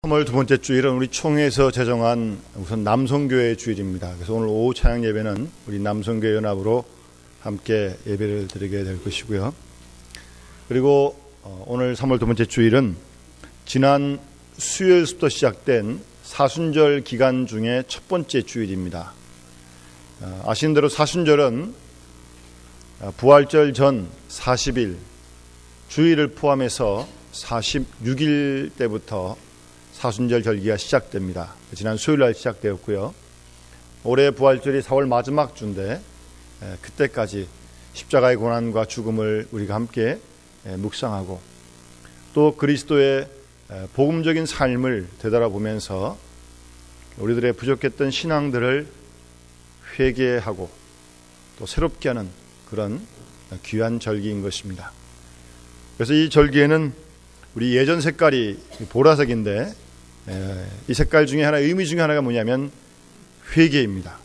3월 두 번째 주일은 우리 총회에서 제정한 우선 남성교회 주일입니다. 그래서 오늘 오후 찬양 예배는 우리 남성교회 연합으로 함께 예배를 드리게 될 것이고요. 그리고 오늘 3월 두 번째 주일은 지난 수요일부터 시작된 사순절 기간 중에 첫 번째 주일입니다. 아시는 대로 사순절은 부활절 전 40일, 주일을 포함해서 46일 때부터 사순절 절기가 시작됩니다. 지난 수요일날 시작되었고요. 올해 부활절이 4월 마지막 주인데 그때까지 십자가의 고난과 죽음을 우리가 함께 묵상하고 또 그리스도의 복음적인 삶을 되돌아보면서 우리들의 부족했던 신앙들을 회개하고 또 새롭게 하는 그런 귀한 절기인 것입니다. 그래서 이 절기에는 우리 예전 색깔이 보라색인데 이 색깔 중에 하나, 의미 중에 하나가 뭐냐면 회개입니다.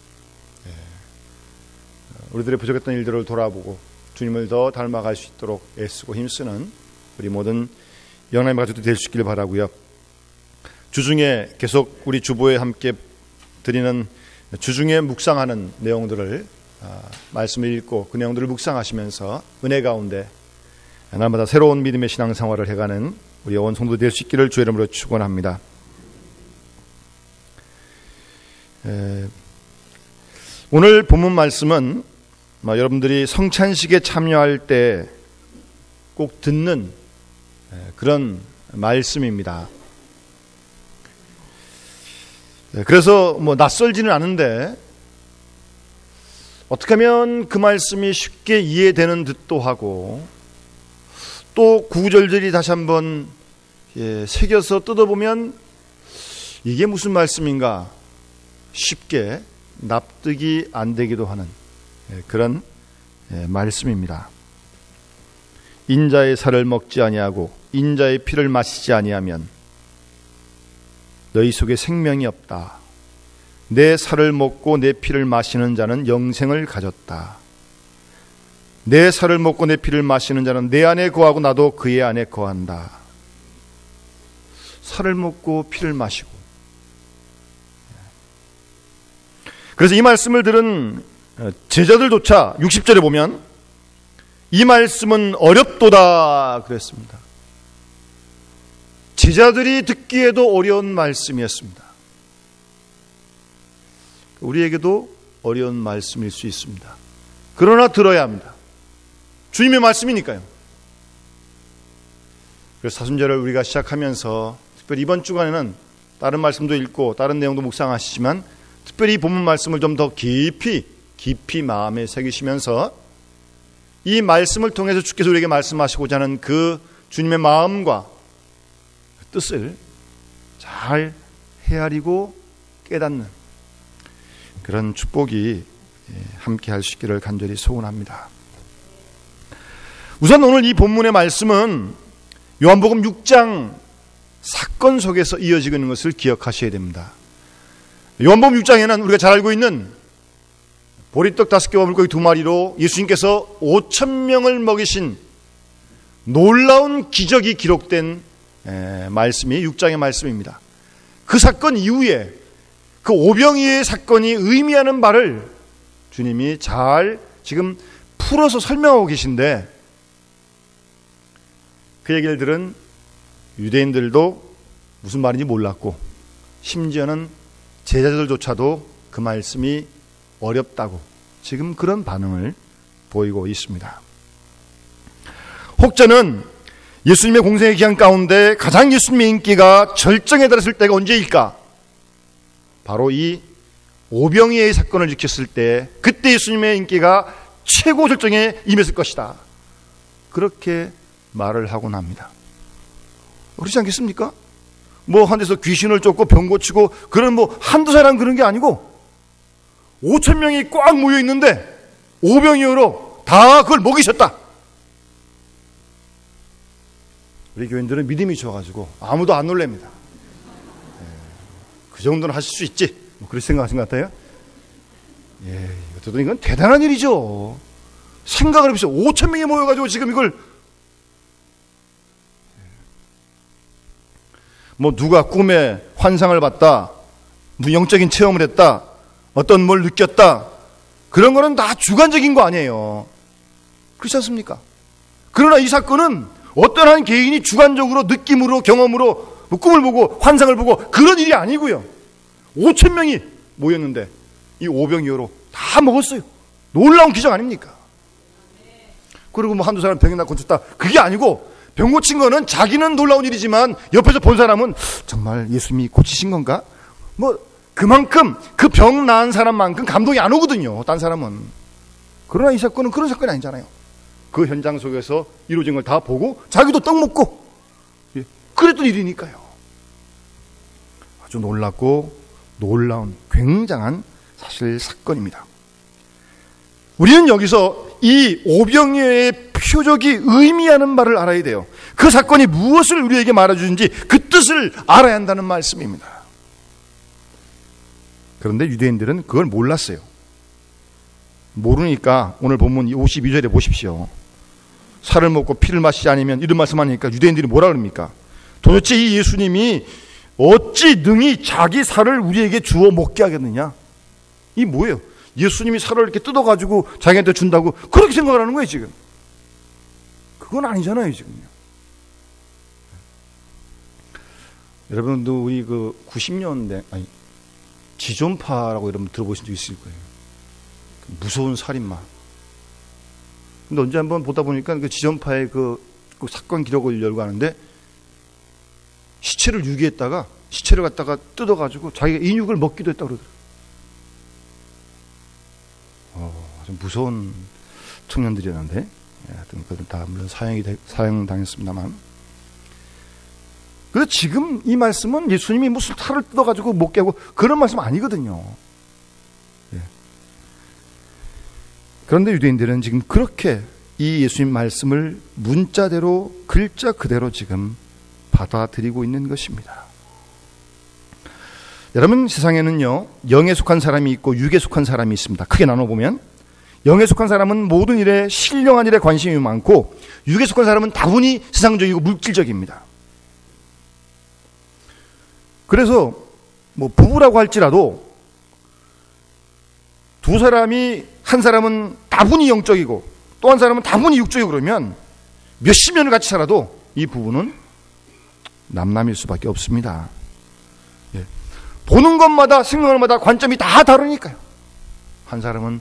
우리들의 부족했던 일들을 돌아보고 주님을 더 닮아갈 수 있도록 애쓰고 힘쓰는 우리 모든 영남의 가족들이 될 수 있기를 바라고요. 주중에 계속 우리 주보에 함께 드리는 주중에 묵상하는 내용들을 말씀을 읽고 그 내용들을 묵상하시면서 은혜 가운데 날마다 새로운 믿음의 신앙생활을 해가는 우리 온 성도 될 수 있기를 주의 이름으로 축원합니다. 오늘 본문 말씀은 여러분들이 성찬식에 참여할 때 꼭 듣는 그런 말씀입니다. 그래서 낯설지는 않은데 어떻게 하면 그 말씀이 쉽게 이해되는 듯도 하고 또 구구절절히 다시 한번 새겨서 뜯어보면 이게 무슨 말씀인가 쉽게 납득이 안 되기도 하는 그런 말씀입니다. 인자의 살을 먹지 아니하고 인자의 피를 마시지 아니하면 너희 속에 생명이 없다. 내 살을 먹고 내 피를 마시는 자는 영생을 가졌다. 내 살을 먹고 내 피를 마시는 자는 내 안에 거하고 나도 그의 안에 거한다. 살을 먹고 피를 마시고. 그래서 이 말씀을 들은 제자들조차 60절에 보면 이 말씀은 어렵도다 그랬습니다. 제자들이 듣기에도 어려운 말씀이었습니다. 우리에게도 어려운 말씀일 수 있습니다. 그러나 들어야 합니다. 주님의 말씀이니까요. 그래서 사순절을 우리가 시작하면서 특별히 이번 주간에는 다른 말씀도 읽고 다른 내용도 묵상하시지만 특별히 이 본문 말씀을 좀 더 깊이 마음에 새기시면서 이 말씀을 통해서 주께서 우리에게 말씀하시고자 하는 그 주님의 마음과 뜻을 잘 헤아리고 깨닫는 그런 축복이 함께 할 수 있기를 간절히 소원합니다. 우선 오늘 이 본문의 말씀은 요한복음 6장 사건 속에서 이어지고 있는 것을 기억하셔야 됩니다. 요한복음 6장에는 우리가 잘 알고 있는 보리떡 5개와 물고기 2마리로 예수님께서 5,000명을 먹이신 놀라운 기적이 기록된 말씀이 6장의 말씀입니다. 그 사건 이후에 그 오병이의 사건이 의미하는 말을 주님이 잘 지금 풀어서 설명하고 계신데 그 얘기를 들은 유대인들도 무슨 말인지 몰랐고 심지어는 제자들조차도 그 말씀이 어렵다고 지금 그런 반응을 보이고 있습니다. 혹자는 예수님의 공생의 기간 가운데 가장 예수님의 인기가 절정에 달했을 때가 언제일까? 바로 이 오병이의 사건을 지켰을 때 그때 예수님의 인기가 최고 절정에 임했을 것이다. 그렇게 말을 하곤 합니다. 그렇지 않겠습니까? 한 데서 귀신을 쫓고 병 고치고 그런 한두 사람 그런 게 아니고 5,000명이 꽉 모여 있는데 오병이어로 다 그걸 먹이셨다. 우리 교인들은 믿음이 좋아가지고 아무도 안 놀랍니다. 그 정도는 하실 수 있지. 그렇게 생각하신 것 같아요. 어쨌든 이건 대단한 일이죠. 생각을 해보세요. 5,000명이 모여가지고 지금 이걸 뭐 누가 꿈에 환상을 봤다, 영적인 체험을 했다, 어떤 뭘 느꼈다, 그런 거는 다 주관적인 거 아니에요. 그렇지 않습니까? 그러나 이 사건은 어떤 한 개인이 주관적으로 느낌으로 경험으로 뭐 꿈을 보고 환상을 보고 그런 일이 아니고요. 5,000명이 모였는데 이 오병이어로 다 먹었어요. 놀라운 기적 아닙니까? 그리고 뭐 한두 사람 병이 나 고쳤다, 그게 아니고 병 고친 거는 자기는 놀라운 일이지만 옆에서 본 사람은 정말 예수님이 고치신 건가? 뭐 그만큼 그 병 나은 사람만큼 감동이 안 오거든요, 딴 사람은. 그러나 이 사건은 그런 사건이 아니잖아요. 그 현장 속에서 이루어진 걸 다 보고 자기도 떡 먹고 그랬던 일이니까요. 아주 놀랍고 놀라운 굉장한 사실 사건입니다. 우리는 여기서 이 오병이어의 표적이 의미하는 바를 알아야 돼요. 그 사건이 무엇을 우리에게 말해주는지 그 뜻을 알아야 한다는 말씀입니다. 그런데 유대인들은 그걸 몰랐어요. 모르니까 오늘 본문 52절에 보십시오. 살을 먹고 피를 마시지 않으면, 이런 말씀하니까 유대인들이 뭐라 그럽니까? 도대체 이 예수님이 어찌 능히 자기 살을 우리에게 주어 먹게 하겠느냐? 이 뭐예요? 예수님이 살을 이렇게 뜯어가지고 자기한테 준다고 그렇게 생각을 하는 거예요, 지금. 그건 아니잖아요, 지금요. 여러분도 우리 그 90년대, 지존파라고 여러분 들어보신 적 있을 거예요. 무서운 살인마. 근데 언제 한번 보다 보니까 그 지존파의 그 사건 기록을 열고 하는데 시체를 유기했다가 시체를 갖다가 뜯어가지고 자기가 인육을 먹기도 했다고 그러더라고요. 아주 무서운 청년들이었는데, 하여튼 그들은 다 물론 사형당했습니다만. 그래서 지금 이 말씀은 예수님이 무슨 살을 뜯어가지고 먹게 하고 그런 말씀 아니거든요. 그런데 유대인들은 지금 그렇게 이 예수님 말씀을 문자대로 글자 그대로 지금 받아들이고 있는 것입니다. 여러분, 세상에는요, 영에 속한 사람이 있고 육에 속한 사람이 있습니다. 크게 나눠보면 영에 속한 사람은 모든 일에, 신령한 일에 관심이 많고, 육에 속한 사람은 다분히 세상적이고 물질적입니다. 그래서 뭐 부부라고 할지라도 두 사람이, 한 사람은 다분히 영적이고 또 한 사람은 다분히 육적이고 그러면 몇십 년을 같이 살아도 이 부부는 남남일 수밖에 없습니다. 보는 것마다, 생각하는 것마다 관점이 다 다르니까요. 한 사람은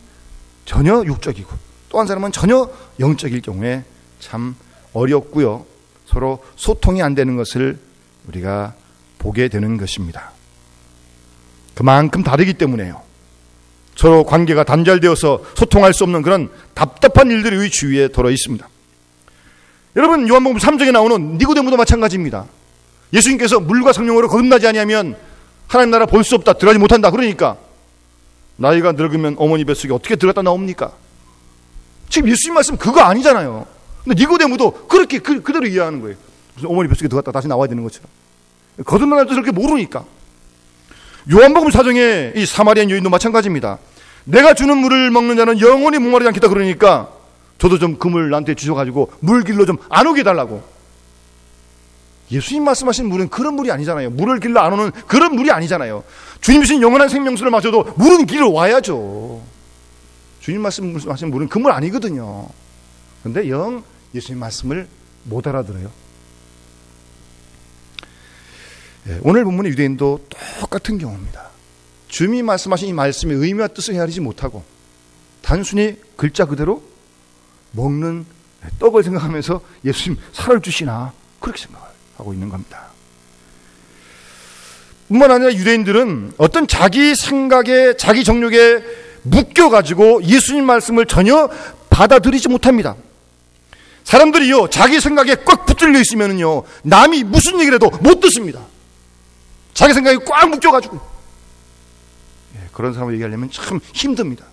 전혀 육적이고 또 한 사람은 전혀 영적일 경우에 참 어렵고요. 서로 소통이 안 되는 것을 우리가 보게 되는 것입니다. 그만큼 다르기 때문에요. 서로 관계가 단절되어서 소통할 수 없는 그런 답답한 일들이 우리 주위에 돌아 있습니다. 여러분, 요한복음 3장에 나오는 니고데모도 마찬가지입니다. 예수님께서 물과 성령으로 거듭나지 아니하면 하나님 나라 볼 수 없다, 들어가지 못한다. 그러니까 나이가 늙으면 어머니 뱃속에 어떻게 들어갔다 나옵니까? 지금 예수님 말씀 그거 아니잖아요. 근데 니고데모도 그렇게 그대로 이해하는 거예요. 무슨 어머니 뱃속에 들어갔다 다시 나와야 되는 것처럼. 거듭나는 뜻을 그렇게 모르니까. 요한복음 4장에 이 사마리안 여인도 마찬가지입니다. 내가 주는 물을 먹는 자는 영원히 목마르지 않겠다 그러니까 저도 좀 그 물 나한테 주셔가지고 물 길러 좀 안 오게 해달라고. 예수님 말씀하신 물은 그런 물이 아니잖아요. 물을 길러 안 오는 그런 물이 아니잖아요. 주님 주신 영원한 생명수를 마셔도 물은 길러 와야죠. 주님 말씀하신 물은 그 물 아니거든요. 그런데 영 예수님 말씀을 못 알아들어요. 오늘 본문의 유대인도 똑같은 경우입니다. 주님이 말씀하신 이 말씀의 의미와 뜻을 헤아리지 못하고 단순히 글자 그대로 먹는 떡을 생각하면서 예수님 살을 주시나 그렇게 생각하고 있는 겁니다. 뿐만 아니라 유대인들은 어떤 자기 생각에, 자기 정욕에 묶여가지고 예수님 말씀을 전혀 받아들이지 못합니다. 사람들이요, 자기 생각에 꽉 붙들려 있으면요, 남이 무슨 얘기를 해도 못 듣습니다. 자기 생각에 꽉 묶여가지고. 그런 사람을 얘기하려면 참 힘듭니다.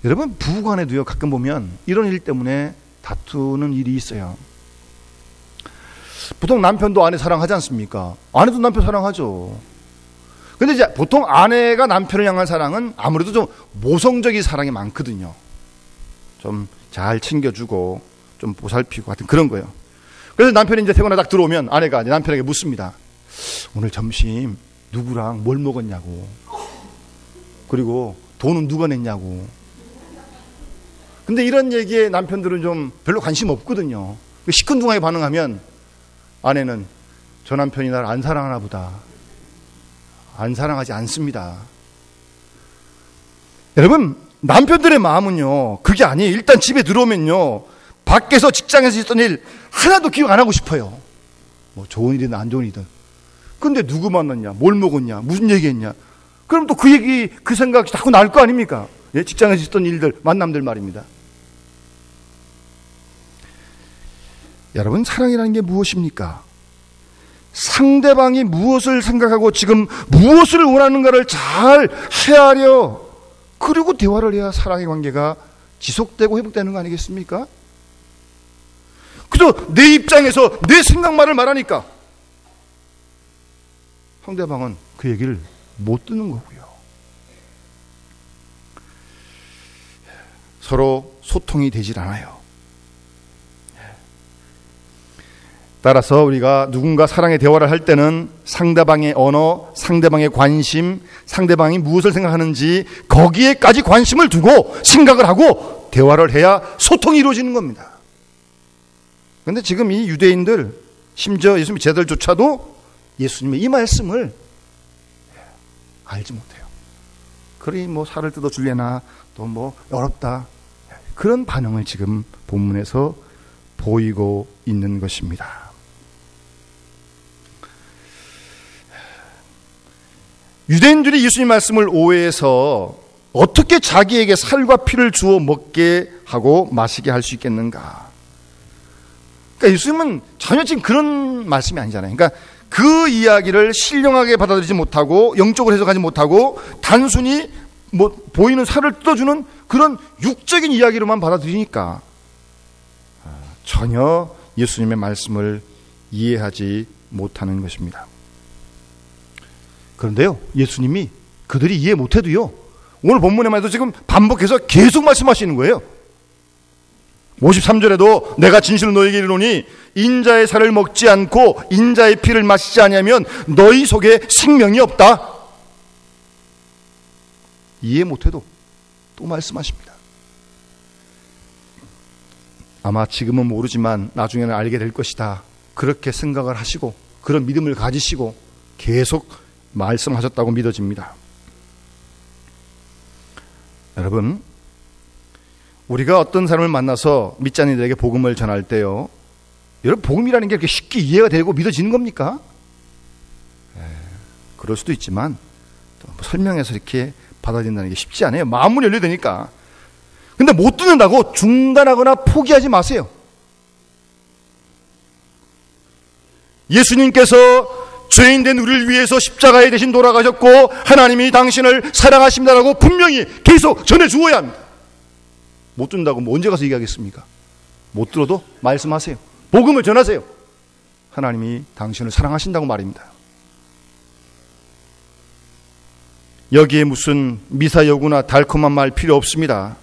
여러분, 부부간에도요, 가끔 보면 이런 일 때문에 다투는 일이 있어요. 보통 남편도 아내 사랑하지 않습니까? 아내도 남편 사랑하죠. 근데 이제 보통 아내가 남편을 향한 사랑은 아무래도 좀 모성적인 사랑이 많거든요. 좀 잘 챙겨주고 좀 보살피고 같은 그런 거예요. 그래서 남편이 이제 퇴근하다 딱 들어오면 아내가 이제 남편에게 묻습니다. 오늘 점심 누구랑 뭘 먹었냐고. 그리고 돈은 누가 냈냐고. 근데 이런 얘기에 남편들은 좀 별로 관심 없거든요. 시큰둥하게 반응하면 아내는 저 남편이 나를 안 사랑하나 보다. 안 사랑하지 않습니다. 여러분, 남편들의 마음은요, 그게 아니에요. 일단 집에 들어오면요, 밖에서 직장에서 있었던 일 하나도 기억 안 하고 싶어요. 뭐 좋은 일이든 안 좋은 일이든. 근데 누구 만났냐, 뭘 먹었냐, 무슨 얘기했냐. 그럼 또 그 얘기, 그 생각이 자꾸 날 거 아닙니까? 예, 직장에서 있었던 일들, 만남들 말입니다. 여러분, 사랑이라는 게 무엇입니까? 상대방이 무엇을 생각하고 지금 무엇을 원하는가를 잘 헤아려, 그리고 대화를 해야 사랑의 관계가 지속되고 회복되는 거 아니겠습니까? 그래서 내 입장에서 내 생각만을 말하니까 상대방은 그 얘기를 못 듣는 거고요. 서로 소통이 되질 않아요. 따라서 우리가 누군가 사랑의 대화를 할 때는 상대방의 언어, 상대방의 관심, 상대방이 무엇을 생각하는지 거기에까지 관심을 두고 생각을 하고 대화를 해야 소통이 이루어지는 겁니다. 그런데 지금 이 유대인들, 심지어 예수님의 제자들조차도 예수님의 이 말씀을 알지 못해요. 그러니 뭐 살을 뜯어줄래나 또 뭐 어렵다, 그런 반응을 지금 본문에서 보이고 있는 것입니다. 유대인들이 예수님 말씀을 오해해서 어떻게 자기에게 살과 피를 주어 먹게 하고 마시게 할 수 있겠는가? 그러니까 예수님은 전혀 지금 그런 말씀이 아니잖아요. 그러니까 그 이야기를 신령하게 받아들이지 못하고 영적으로 해석하지 못하고 단순히 뭐 보이는 살을 뜯어주는 그런 육적인 이야기로만 받아들이니까 전혀 예수님의 말씀을 이해하지 못하는 것입니다. 그런데요, 예수님이 그들이 이해 못해도요, 오늘 본문에만 해도 지금 반복해서 계속 말씀하시는 거예요. 53절에도 내가 진실로 너희에게 이르노니 인자의 살을 먹지 않고 인자의 피를 마시지 아니하면 너희 속에 생명이 없다. 이해 못해도 또 말씀하십니다. 아마 지금은 모르지만 나중에는 알게 될 것이다, 그렇게 생각을 하시고 그런 믿음을 가지시고 계속 말씀하셨다고 믿어집니다. 여러분, 우리가 어떤 사람을 만나서 밑자니들에게 복음을 전할 때요, 여러분, 복음이라는 게 그렇게 쉽게 이해가 되고 믿어지는 겁니까? 그럴 수도 있지만 또 설명해서 이렇게 받아들인다는 게 쉽지 않아요. 마음문이 열려야 되니까. 근데 못 듣는다고 중단하거나 포기하지 마세요. 예수님께서 죄인된 우리를 위해서 십자가에 대신 돌아가셨고 하나님이 당신을 사랑하십니다라고 분명히 계속 전해주어야 합니다. 못 듣는다고 뭐 언제 가서 얘기하겠습니까? 못 들어도 말씀하세요. 복음을 전하세요. 하나님이 당신을 사랑하신다고 말입니다. 여기에 무슨 미사여구나 달콤한 말 필요 없습니다.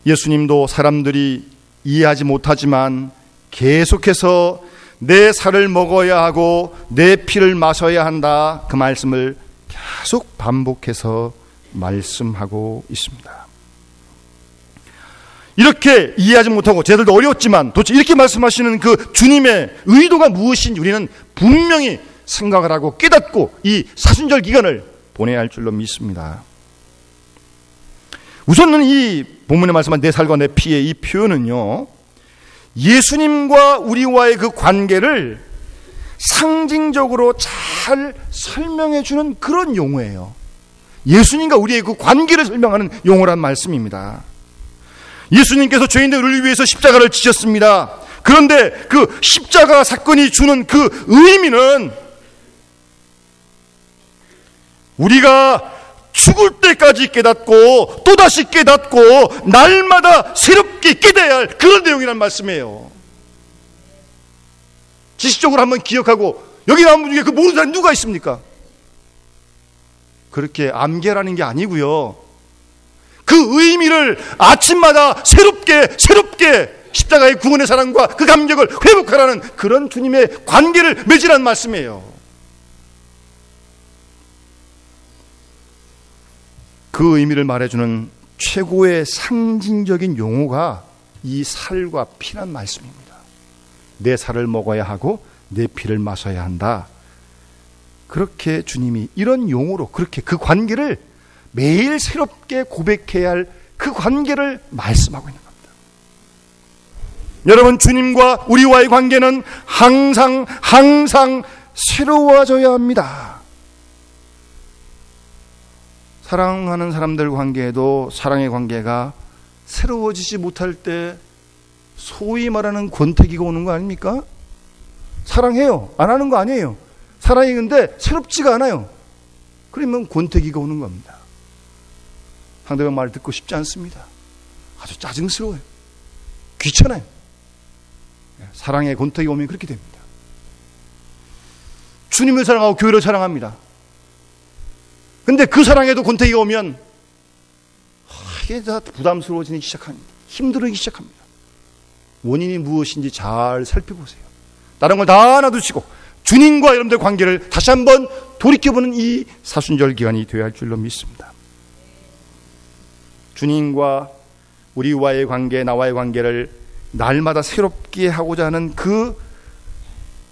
예수님도 사람들이 이해하지 못하지만 계속해서 내 살을 먹어야 하고 내 피를 마셔야 한다, 그 말씀을 계속 반복해서 말씀하고 있습니다. 이렇게 이해하지 못하고 쟤들도 어려웠지만 도대체 이렇게 말씀하시는 그 주님의 의도가 무엇인지 우리는 분명히 생각을 하고 깨닫고 이 사순절 기간을 보내야 할 줄로 믿습니다. 우선은 이 본문에 말씀한 내 살과 내 피의 이 표현은요, 예수님과 우리와의 그 관계를 상징적으로 잘 설명해 주는 그런 용어예요. 예수님과 우리의 그 관계를 설명하는 용어란 말씀입니다. 예수님께서 죄인들 우리를 위해서 십자가를 지셨습니다. 그런데 그 십자가 사건이 주는 그 의미는 우리가 죽을 때까지 깨닫고 또다시 깨닫고 날마다 새롭게 깨달아야 할 그런 내용이란 말씀이에요. 지식적으로 한번 기억하고 여기 나온 분 중에 그 모르는 사람이 누가 있습니까? 그렇게 암기라는 게 아니고요, 그 의미를 아침마다 새롭게 십자가의 구원의 사랑과 그 감격을 회복하라는 그런 주님의 관계를 맺으라는 말씀이에요. 그 의미를 말해주는 최고의 상징적인 용어가 이 살과 피란 말씀입니다. 내 살을 먹어야 하고 내 피를 마셔야 한다. 그렇게 주님이 이런 용어로 그렇게 그 관계를 매일 새롭게 고백해야 할 그 관계를 말씀하고 있는 겁니다. 여러분, 주님과 우리와의 관계는 항상 새로워져야 합니다. 사랑하는 사람들 관계에도 사랑의 관계가 새로워지지 못할 때 소위 말하는 권태기가 오는 거 아닙니까? 사랑해요. 안 하는 거 아니에요. 사랑이 근데 새롭지가 않아요. 그러면 권태기가 오는 겁니다. 상대방 말 듣고 싶지 않습니다. 아주 짜증스러워요. 귀찮아요. 사랑의 권태기가 오면 그렇게 됩니다. 주님을 사랑하고 교회를 사랑합니다. 근데 그 사랑에도 권태기가 오면 이게 다 부담스러워지기 시작합니다. 힘들어지기 시작합니다. 원인이 무엇인지 잘 살펴보세요. 다른 걸 다 놔두시고 주님과 여러분들 관계를 다시 한번 돌이켜보는 이 사순절 기간이 되어야 할 줄로 믿습니다. 주님과 우리와의 관계, 나와의 관계를 날마다 새롭게 하고자 하는 그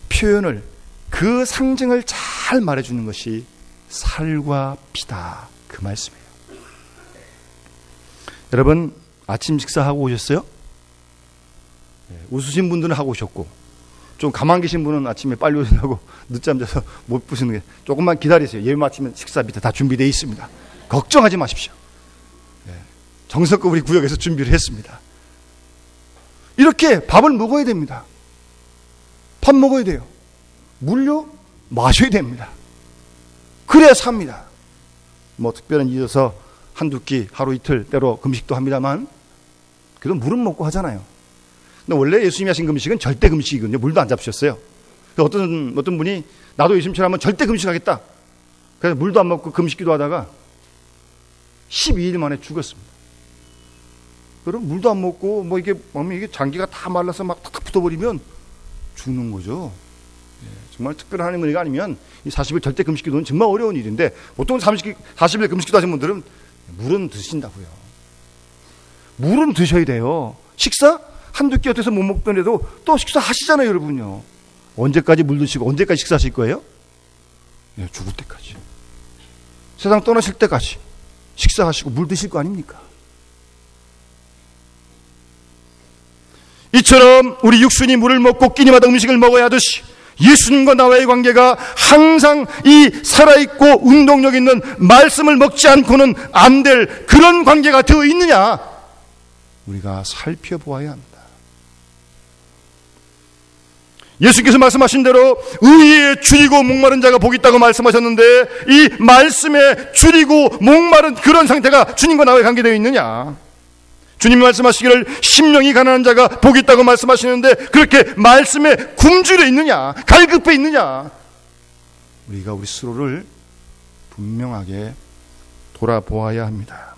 표현을, 그 상징을 잘 말해주는 것이 살과 피다, 그 말씀이에요. 여러분, 아침 식사하고 오셨어요? 웃으신 분들은 하고 오셨고, 좀 가만 계신 분은 아침에 빨리 오신다고 늦잠 자서 못 보시는 게, 조금만 기다리세요. 예배 마치면 식사 밑에 다 준비되어 있습니다. 걱정하지 마십시오. 정성껏 우리 구역에서 준비를 했습니다. 이렇게 밥을 먹어야 됩니다. 밥 먹어야 돼요. 물요? 마셔야 됩니다. 그래야 삽니다. 뭐 특별한 일이 있어서 한두 끼, 하루 이틀 때로 금식도 합니다만 그래도 물은 먹고 하잖아요. 근데 원래 예수님이 하신 금식은 절대 금식이거든요. 물도 안 잡수셨어요. 어떤 분이 나도 예수님처럼 하면 절대 금식하겠다. 그래서 물도 안 먹고 금식기도 하다가 12일 만에 죽었습니다. 그럼 물도 안 먹고 뭐 이게 장기가 다 말라서 막 탁탁 붙어버리면 죽는 거죠. 정말 특별한 하나님의 은혜가 아니면 이 40일 절대 금식기도는 정말 어려운 일인데, 보통 40일 금식기도 하시는 분들은 물은 드신다고요. 물은 드셔야 돼요. 식사? 한두 끼 어때서 못 먹더라도 또 식사 하시잖아요, 여러분요. 언제까지 물 드시고 언제까지 식사하실 거예요? 죽을 때까지. 세상 떠나실 때까지 식사하시고 물 드실 거 아닙니까? 이처럼 우리 육신이 물을 먹고 끼니마다 음식을 먹어야 하듯이 예수님과 나와의 관계가 항상 이 살아있고 운동력 있는 말씀을 먹지 않고는 안 될 그런 관계가 되어 있느냐, 우리가 살펴보아야 합니다. 예수께서 말씀하신 대로 의에 줄이고 목마른 자가 복이 있다고 말씀하셨는데, 이 말씀에 줄이고 목마른 그런 상태가 주님과 나와의 관계되어 있느냐? 주님이 말씀하시기를 심령이 가난한 자가 복이 있다고 말씀하시는데 그렇게 말씀에 굶주려 있느냐, 갈급해 있느냐? 우리가 우리 스스로를 분명하게 돌아보아야 합니다.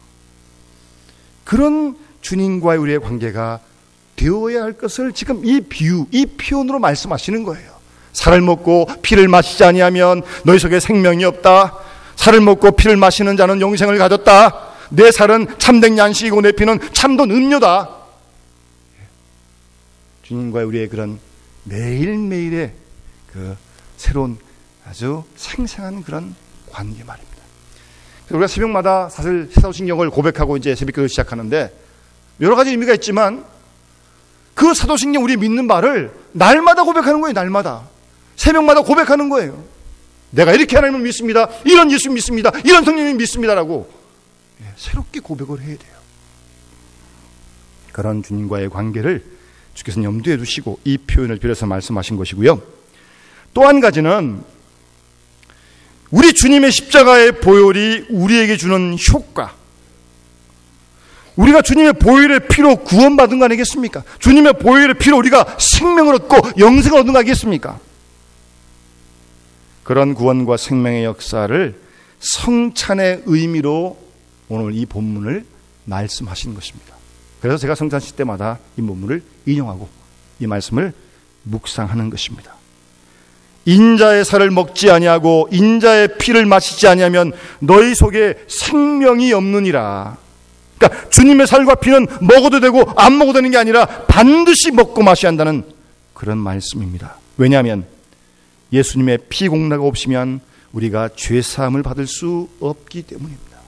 그런 주님과의 우리의 관계가 되어야 할 것을 지금 이 비유, 이 표현으로 말씀하시는 거예요. 살을 먹고 피를 마시지 아니하면 너희 속에 생명이 없다. 살을 먹고 피를 마시는 자는 영생을 가졌다. 내 살은 참된 양식이고 내 피는 참된 음료다. 주님과의 우리의 그런 매일매일의 그 새로운 아주 생생한 그런 관계 말입니다. 우리가 새벽마다 사실 사도신경을 고백하고 이제 새벽기도를 시작하는데 여러 가지 의미가 있지만 그 사도신경, 우리 믿는 바를 날마다 고백하는 거예요. 날마다. 새벽마다 고백하는 거예요. 내가 이렇게 하나님을 믿습니다. 이런 예수 믿습니다. 이런 성령님 믿습니다라고 새롭게 고백을 해야 돼요. 그런 주님과의 관계를 주께서는 염두에 두시고 이 표현을 빌어서 말씀하신 것이고요. 또 한 가지는 우리 주님의 십자가의 보혈이 우리에게 주는 효과, 우리가 주님의 보혈의 피로 구원받은 거 아니겠습니까? 주님의 보혈의 피로 우리가 생명을 얻고 영생을 얻는 거 아니겠습니까? 그런 구원과 생명의 역사를 성찬의 의미로 오늘 이 본문을 말씀하신 것입니다. 그래서 제가 성찬식 때마다 이 본문을 인용하고 이 말씀을 묵상하는 것입니다. 인자의 살을 먹지 아니하고 인자의 피를 마시지 아니하면 너희 속에 생명이 없느니라. 그러니까 주님의 살과 피는 먹어도 되고 안 먹어도 되는 게 아니라 반드시 먹고 마셔야 한다는 그런 말씀입니다. 왜냐하면 예수님의 피 공로가 없으면 우리가 죄사함을 받을 수 없기 때문입니다.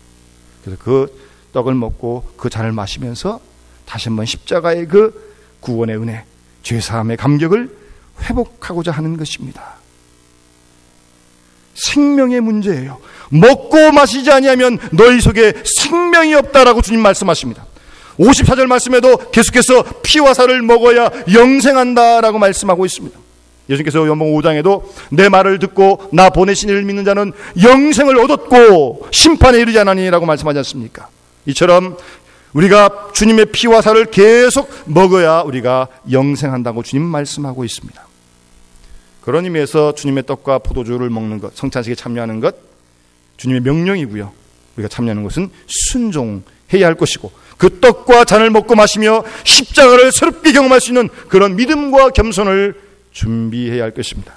그래서 그 떡을 먹고 그 잔을 마시면서 다시 한번 십자가의 그 구원의 은혜, 죄사함의 감격을 회복하고자 하는 것입니다. 생명의 문제예요. 먹고 마시지 아니하면 너희 속에 생명이 없다라고 주님 말씀하십니다. 54절 말씀에도 계속해서 피와 살을 먹어야 영생한다라고 말씀하고 있습니다. 예수님께서 요한복음 5장에도 내 말을 듣고 나 보내신 이를 믿는 자는 영생을 얻었고 심판에 이르지 않으니라고 말씀하지 않습니까? 이처럼 우리가 주님의 피와 살을 계속 먹어야 우리가 영생한다고 주님 말씀하고 있습니다. 그런 의미에서 주님의 떡과 포도주를 먹는 것, 성찬식에 참여하는 것 주님의 명령이고요. 우리가 참여하는 것은 순종해야 할 것이고 그 떡과 잔을 먹고 마시며 십자가를 새롭게 경험할 수 있는 그런 믿음과 겸손을 준비해야 할 것입니다.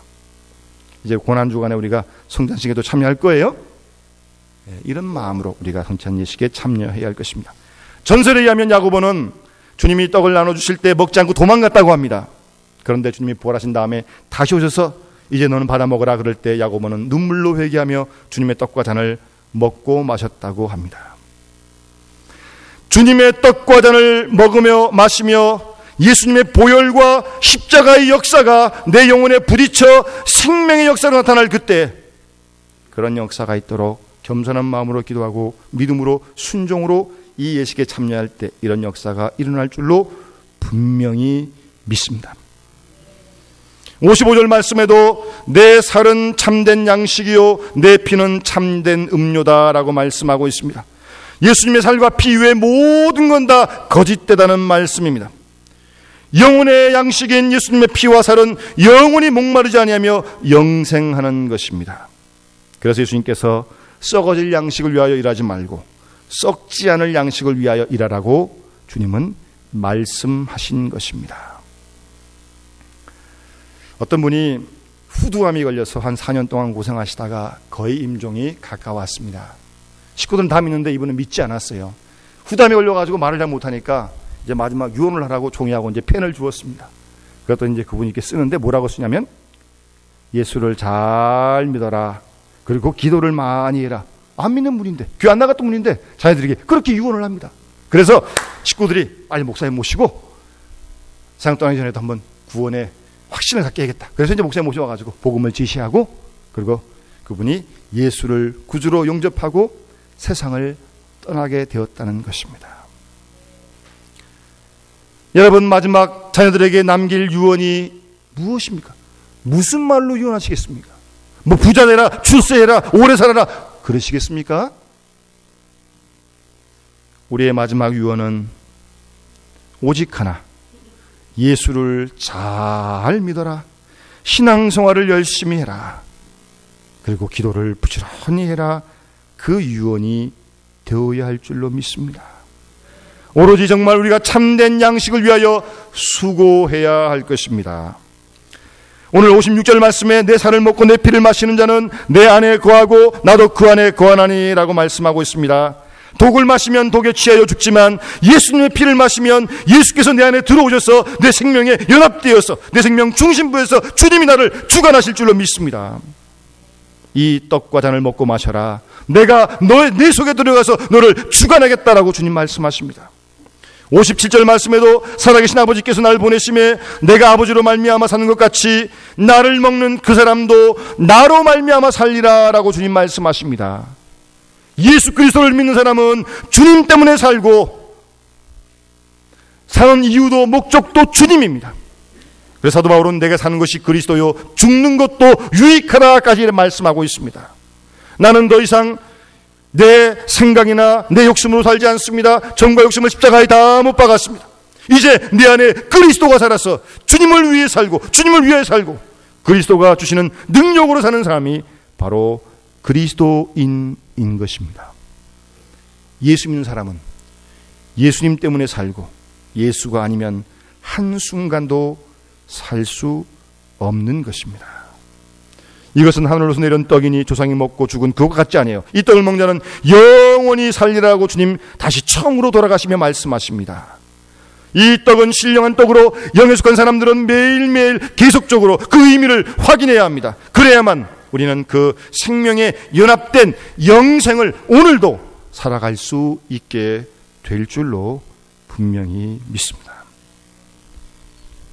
이제 고난주간에 우리가 성찬식에도 참여할 거예요. 이런 마음으로 우리가 성찬 예식에 참여해야 할 것입니다. 전설에 의하면 야고보는 주님이 떡을 나눠주실 때 먹지 않고 도망갔다고 합니다. 그런데 주님이 부활하신 다음에 다시 오셔서 이제 너는 받아 먹으라 그럴 때 야고보는 눈물로 회개하며 주님의 떡과 잔을 먹고 마셨다고 합니다. 주님의 떡과 잔을 먹으며 마시며 예수님의 보혈과 십자가의 역사가 내 영혼에 부딪혀 생명의 역사로 나타날 그때 그런 역사가 있도록 겸손한 마음으로 기도하고 믿음으로 순종으로 이 예식에 참여할 때 이런 역사가 일어날 줄로 분명히 믿습니다. 55절 말씀에도 내 살은 참된 양식이요 내 피는 참된 음료다라고 말씀하고 있습니다. 예수님의 살과 피 외에 모든 건 다 거짓되다는 말씀입니다. 영혼의 양식인 예수님의 피와 살은 영원히 목마르지 아니하며 영생하는 것입니다. 그래서 예수님께서 썩어질 양식을 위하여 일하지 말고 썩지 않을 양식을 위하여 일하라고 주님은 말씀하신 것입니다. 어떤 분이 후두암이 걸려서 한 4년 동안 고생하시다가 거의 임종이 가까웠습니다. 식구들은 다 믿는데 이분은 믿지 않았어요. 후두암이 걸려가지고 말을 잘 못하니까 이제 마지막 유언을 하라고 종이하고 이제 펜을 주었습니다. 그랬더니 이제 그분이 이렇게 쓰는데 뭐라고 쓰냐면 예수를 잘 믿어라. 그리고 기도를 많이 해라. 안 믿는 분인데, 교회 안 나갔던 분인데 자녀들에게 그렇게 유언을 합니다. 그래서 식구들이 빨리 목사님 모시고 세상 떠나기 전에도 한번 구원의 확신을 갖게 해야겠다. 그래서 이제 목사님 모셔와가지고 복음을 지시하고 그리고 그분이 예수를 구주로 영접하고 세상을 떠나게 되었다는 것입니다. 여러분, 마지막 자녀들에게 남길 유언이 무엇입니까? 무슨 말로 유언하시겠습니까? 뭐 부자 되라, 출세해라, 오래 살아라 그러시겠습니까? 우리의 마지막 유언은 오직 하나, 예수를 잘 믿어라, 신앙생활을 열심히 해라, 그리고 기도를 부지런히 해라, 그 유언이 되어야 할 줄로 믿습니다. 오로지 정말 우리가 참된 양식을 위하여 수고해야 할 것입니다. 오늘 56절 말씀에 내 살을 먹고 내 피를 마시는 자는 내 안에 거하고 나도 그 안에 거하나니 라고 말씀하고 있습니다. 독을 마시면 독에 취하여 죽지만 예수님의 피를 마시면 예수께서 내 안에 들어오셔서 내 생명에 연합되어서 내 생명 중심부에서 주님이 나를 주관하실 줄로 믿습니다. 이 떡과 잔을 먹고 마셔라. 내가 내 속에 들어가서 너를 주관하겠다라고 주님 말씀하십니다. 57절 말씀에도 살아계신 아버지께서 나를 보내심에 내가 아버지로 말미암아 사는 것 같이 나를 먹는 그 사람도 나로 말미암아 살리라 라고 주님 말씀하십니다. 예수 그리스도를 믿는 사람은 주님 때문에 살고 사는 이유도 목적도 주님입니다. 그래서 사도 바울은 내가 사는 것이 그리스도요 죽는 것도 유익하다까지 말씀하고 있습니다. 나는 더 이상 내 생각이나 내 욕심으로 살지 않습니다. 정과 욕심을 십자가에 다 못 박았습니다. 이제 내 안에 그리스도가 살아서 주님을 위해 살고 주님을 위해 살고 그리스도가 주시는 능력으로 사는 사람이 바로 그리스도인인 것입니다. 예수 믿는 사람은 예수님 때문에 살고 예수가 아니면 한순간도 살 수 없는 것입니다. 이것은 하늘로서 내려온 떡이니 조상이 먹고 죽은 그것 같지 아니에요. 이 떡을 먹는 자는 영원히 살리라고 주님 다시 처음으로 돌아가시며 말씀하십니다. 이 떡은 신령한 떡으로 영에 속한 사람들은 매일매일 계속적으로 그 의미를 확인해야 합니다. 그래야만 우리는 그 생명에 연합된 영생을 오늘도 살아갈 수 있게 될 줄로 분명히 믿습니다.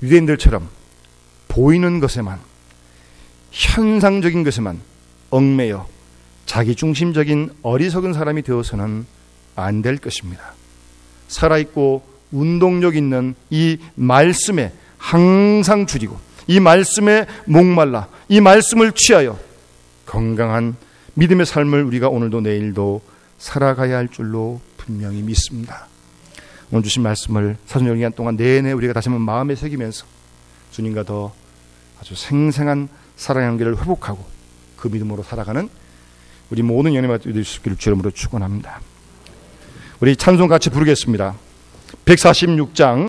유대인들처럼 보이는 것에만, 현상적인 것에만 얽매여 자기중심적인 어리석은 사람이 되어서는 안 될 것입니다. 살아있고 운동력 있는 이 말씀에 항상 주리고 이 말씀에 목말라 이 말씀을 취하여 건강한 믿음의 삶을 우리가 오늘도 내일도 살아가야 할 줄로 분명히 믿습니다. 오늘 주신 말씀을 사순절 기간 동안 내내 우리가 다시 한번 마음에 새기면서 주님과 더 아주 생생한 사랑의 관계를 회복하고 그 믿음으로 살아가는 우리 모든 영혼이 될 수 있기를 주 이름으로 축원합니다. 우리 찬송 같이 부르겠습니다. 146장